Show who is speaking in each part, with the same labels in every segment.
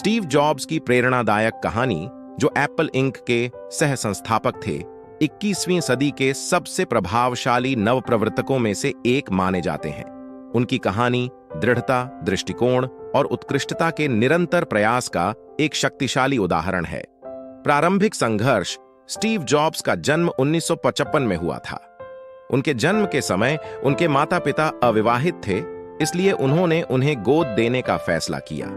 Speaker 1: Steve jobs की प्रेरणादायक कहानी, जो एप्पल इंक के सह संस्थापक थे, 21वीं सदी के सबसे प्रभावशाली नवप्रवर्तकों में से एक माने जाते हैं। उनकी कहानी दृढ़ता, दृष्टिकोण और उत्कृष्टता के निरंतर प्रयास का एक शक्तिशाली उदाहरण है। प्रारंभिक संघर्ष। स्टीव जॉब्स का जन्म 1955 में हुआ था। उनके जन्म के समय उनके माता पिता अविवाहित थे, इसलिए उन्होंने उन्हें गोद देने का फैसला किया।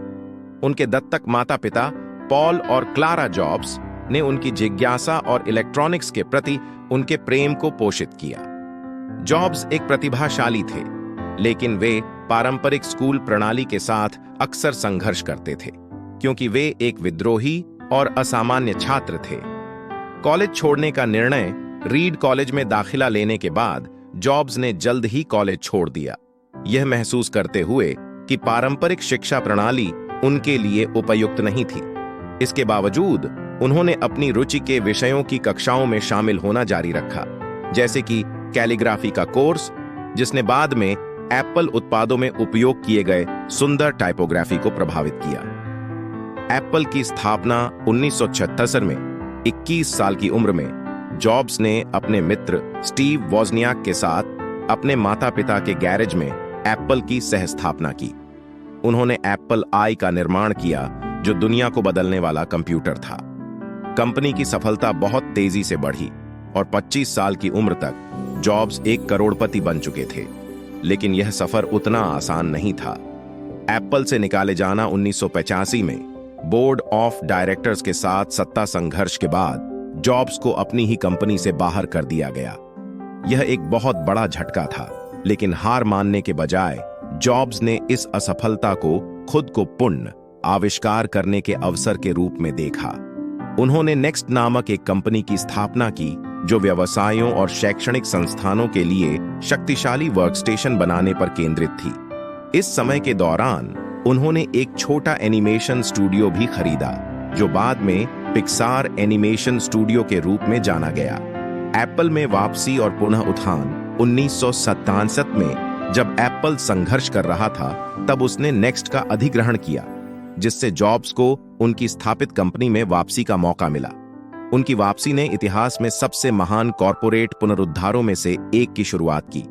Speaker 1: उनके दत्तक माता पिता पॉल और क्लारा जॉब्स ने उनकी जिज्ञासा और इलेक्ट्रॉनिक्स के प्रति उनके प्रेम को पोषित किया। जॉब्स एक प्रतिभाशाली थे, लेकिन वे पारंपरिक स्कूल प्रणाली के साथ अक्सर संघर्ष करते थे, क्योंकि वे एक विद्रोही और असामान्य छात्र थे। कॉलेज छोड़ने का निर्णय रीड कॉलेज में दाखिला लेने के बाद जॉब्स ने जल्द ही कॉलेज छोड़ दिया, यह महसूस करते हुए कि पारंपरिक शिक्षा प्रणाली उनके लिए उपयुक्त नहीं थी। इसके बावजूद उन्होंने अपनी रुचि के विषयों की कक्षाओं में शामिल होना जारी रखा, जैसे कि कैलीग्राफी का कोर्स, जिसने बाद में एप्पल उत्पादों में उपयोग किए गए सुंदर टाइपोग्राफी को प्रभावित किया। एप्पल की स्थापना 1976 में 21 साल की उम्र में जॉब्स ने अपने मित्र स्टीव वोज़नियाक के साथ अपने माता पिता के गैरेज में एप्पल की सह स्थापना की। उन्होंने एप्पल आई का निर्माण किया, जो दुनिया को बदलने वाला कंप्यूटर था। कंपनी की सफलता बहुत तेजी से बढ़ी और 25 साल की उम्र तक जॉब्स एक करोड़पति बन चुके थे। लेकिन यह सफर उतना आसान नहीं था। एप्पल से निकाले जाना 1985 में बोर्ड ऑफ डायरेक्टर्स के साथ सत्ता संघर्ष के बाद जॉब्स को अपनी ही कंपनी से बाहर कर दिया गया। यह एक बहुत बड़ा झटका था, लेकिन हार मानने के बजाय जॉब्स ने इस असफलता को खुद को पुण्य आविष्कार करने के अवसर के रूप में देखा। उन्होंने नेक्स्ट नामक एक कंपनी की स्थापना की, जो व्यवसायों और शैक्षणिक संस्थानों के लिए शक्तिशाली वर्कस्टेशन बनाने पर केंद्रित थी। इस समय के दौरान उन्होंने एक छोटा एनिमेशन स्टूडियो भी खरीदा, जो बाद में पिक्सार एनिमेशन स्टूडियो के रूप में जाना गया। एप्पल में वापसी और पुनः उत्थान। 1967 में जब एप्पल संघर्ष कर रहा था, तब उसने नेक्स्ट का अधिग्रहण किया, जिससे जॉब्स को उनकी स्थापित कंपनी में वापसी का मौका मिला। उनकी वापसी ने इतिहास में सबसे महान कॉर्पोरेट पुनरुद्धारों में से एक की शुरुआत की।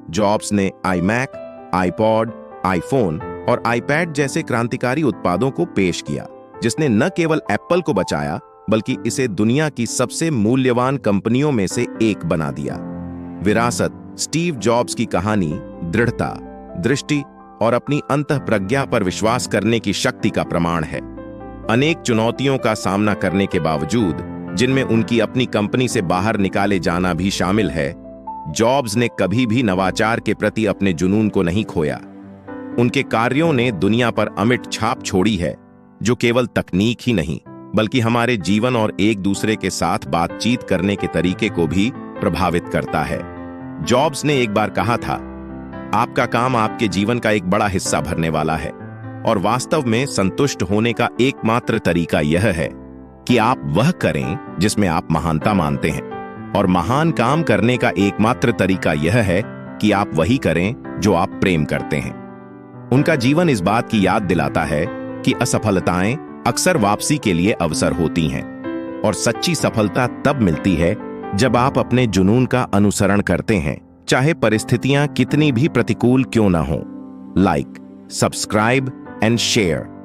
Speaker 1: जॉब्स ने आईमैक, आईपॉड, आईफोन और आईपैड जैसे क्रांतिकारी उत्पादों को पेश किया, जिसने न केवल एप्पल को बचाया, बल्कि इसे दुनिया की सबसे मूल्यवान कंपनियों में से एक बना दिया। विरासत। स्टीव जॉब्स की कहानी दृढ़ता, दृष्टि और अपनी अंतःप्रज्ञा पर विश्वास करने की शक्ति का प्रमाण है। अनेक चुनौतियों का सामना करने के बावजूद, जिनमें उनकी अपनी कंपनी से बाहर निकाले जाना भी शामिल है, जॉब्स ने कभी भी नवाचार के प्रति अपने जुनून को नहीं खोया। उनके कार्यों ने दुनिया पर अमिट छाप छोड़ी है, जो केवल तकनीक ही नहीं, बल्कि हमारे जीवन और एक दूसरे के साथ बातचीत करने के तरीके को भी प्रभावित करता है। जॉब्स ने एक बार कहा था, आपका काम आपके जीवन का एक बड़ा हिस्सा भरने वाला है, और वास्तव में संतुष्ट होने का एकमात्र तरीका यह है कि आप वह करें जिसमें आप महानता मानते हैं, और महान काम करने का एकमात्र तरीका यह है कि आप वही करें जो आप प्रेम करते हैं। उनका जीवन इस बात की याद दिलाता है कि असफलताएं अक्सर वापसी के लिए अवसर होती हैं, और सच्ची सफलता तब मिलती है जब आप अपने जुनून का अनुसरण करते हैं, चाहे परिस्थितियां कितनी भी प्रतिकूल क्यों ना हो। Like, subscribe and share.